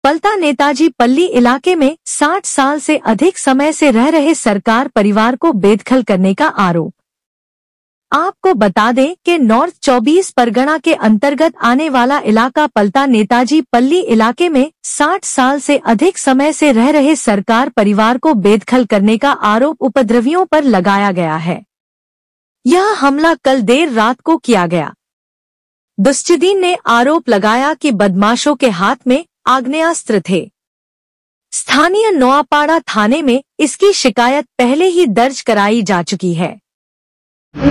पलता नेताजी पल्ली इलाके में 60 साल से अधिक समय से रह रहे सरकार परिवार को बेदखल करने का आरोप। आपको बता दें कि नॉर्थ 24 परगना के अंतर्गत आने वाला इलाका पलता नेताजी पल्ली इलाके में 60 साल से अधिक समय से रह रहे सरकार परिवार को बेदखल करने का आरोप उपद्रवियों पर लगाया गया है। यह हमला कल देर रात को किया गया। दुष्टदीन ने आरोप लगाया कि बदमाशों के हाथ में आग्नेयास्त्र थे। स्थानीय नोआपाड़ा थाने में इसकी शिकायत पहले ही दर्ज कराई जा चुकी है।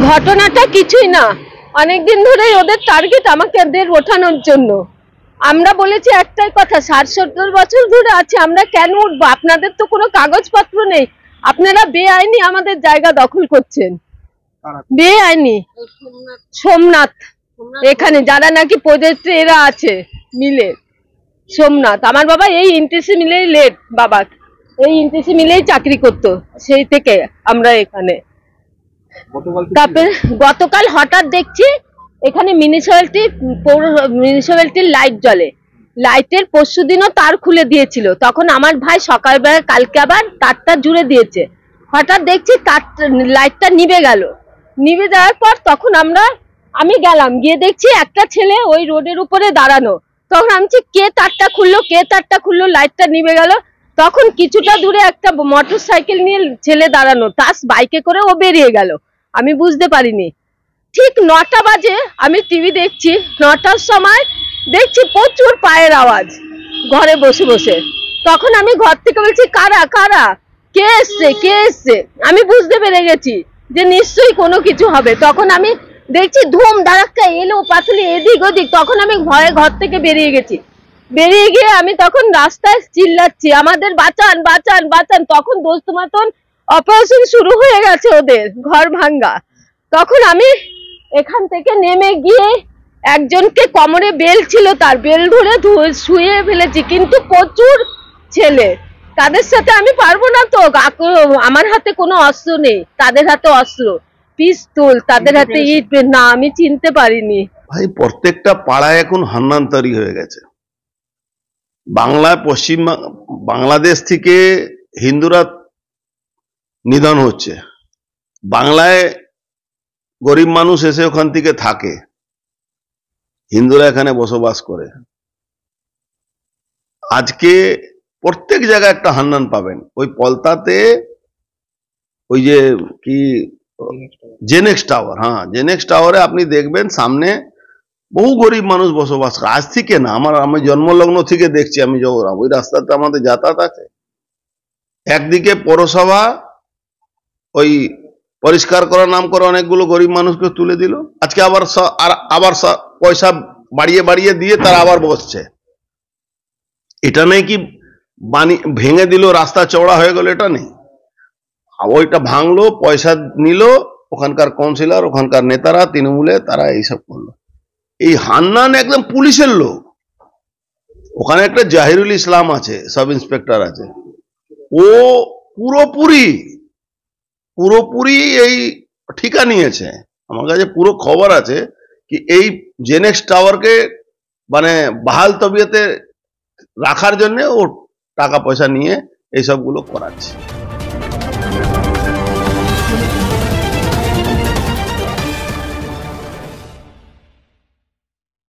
ঘটনাটা কিছুই না, অনেকদিন ধরেই ওদের টার্গেট আমাদের ওঠানোর জন্য। আমরা বলেছি একটাই কথা, 60-70 বছর ধরে আছে, আমরা কেন উঠবো? আপনাদের তো কোনো কাগজপত্র নেই, আপনারা বেআইনি আমাদের জায়গা দখল করছেন। বেআইনি সোমনাথ, এখানে যারা নাকি প্রজেক্টে এরা আছে মিলে, সোমনাথ আমার বাবা এই ইন্টিসি মিলেই লেট, বাবা এই ইন্টিসি মিলেই চাকরি করতো, সেই থেকে আমরা এখানে। তারপরে গতকাল হঠাৎ দেখছি এখানে মিউনিসিপ্যালিটির লাইট জ্বলে, লাইটের পরশুদিনও তার খুলে দিয়েছিল, তখন আমার ভাই সকালবেলা কালকে আবার তারটা জুড়ে দিয়েছে। হঠাৎ দেখছি তার লাইটটা নিভে গেল, নিভে যাওয়ার পর তখন আমি গেলাম, গিয়ে দেখছি একটা ছেলে ওই রোডের উপরে দাঁড়ানো। তখন আমি কে তারটা খুললো, লাইটটা নিভে গেল। তখন কিছুটা দূরে একটা মোটর সাইকেল নিয়ে ছেলে দাঁড়ানো, তার বাইকে করে ও বেরিয়ে গেল, আমি বুঝতে পারিনি। ঠিক 9টা বাজে আমি টিভি দেখছি, 9টার সময় দেখছি প্রচুর পায়ের আওয়াজ ঘরে বসে বসে। তখন আমি ঘর থেকে বলছি কারা কারা, কে এসছে, আমি বুঝতে পেরে গেছি যে নিশ্চয়ই কোনো কিছু হবে। তখন আমি দেখছি ধুম ধারাক্কা এলো পাথলি এদিক ওদিক, তখন আমি ভয়ে ঘর থেকে বেরিয়ে গেছি। বেরিয়ে গিয়ে আমি তখন রাস্তায় চিল্লাচ্ছি আমাদের বাঁচান বাঁচান বাঁচান। তখন দোস্ত মতন অপারেশন শুরু হয়ে গেছে ওদের, ঘর ভাঙ্গা। তখন আমি এখান থেকে নেমে গিয়ে একজনকে কোমরে বেল ছিল, তার বেল ধরে শুয়ে ফেলেছি, কিন্তু প্রচুর ছেলে, তাদের সাথে আমি পারবো না তো, আমার হাতে কোনো অস্ত্র নেই, তাদের হাতে অস্ত্র, পিস্তল, তাদের হাতে ইট, না আমি চিনতে পারিনি। ভাই প্রত্যেকটা পাড়ায় এখন হান্নান্তরি হয়ে গেছে। বাংলাদেশ থেকে হিন্দুরা নিধন হচ্ছে, বাংলায় গরিব মানুষ এসে ওখান থেকে থাকে, হিন্দুরা এখানে বসবাস করে। আজকে প্রত্যেক জায়গায় একটা হান্নান পাবেন। ওই পলতাতে ওই যে কি জেনেক্স টাওয়ার, হ্যাঁ জেনেক্স টাওয়ারে আপনি দেখবেন সামনে বহু গরিব মানুষ বসবাস করে। আজ থেকে না, আমি জন্মলগ্ন থেকে দেখছি, আমি ওই রাস্তাতে আমাদের যাতায়াত আছে। একদিকে পৌরসভা ওই পরিষ্কার করার নাম করে অনেকগুলো গরিব মানুষকে তুলে দিল, আজকে আবার পয়সা বাড়িয়ে বাড়িয়ে দিয়ে তারা আবার বসছে। এটা নেই কি ভেঙে দিল, রাস্তা চওড়া হয়ে গেল, এটা নেই। ওইটা ভাঙলো, পয়সা নিল, ওখানকার কাউন্সিলর, ওখানকার নেতারা, তৃণমূলে তারা এইসব করলো। এই হান্নান একদম পুলিশের লোক। ওখানে একটা জাহিরুল ইসলাম আছে, সাব ইন্সপেক্টর আছে, ও পুরোপুরি এই ঠিকা নিয়েছে। আমার কাছে পুরো খবর আছে কি এই জেনেক্স টাওয়ারকে মানে বাহাল তবিয়তে রাখার জন্য ও টাকা পয়সা নিয়ে এইসবগুলো করাচ্ছে।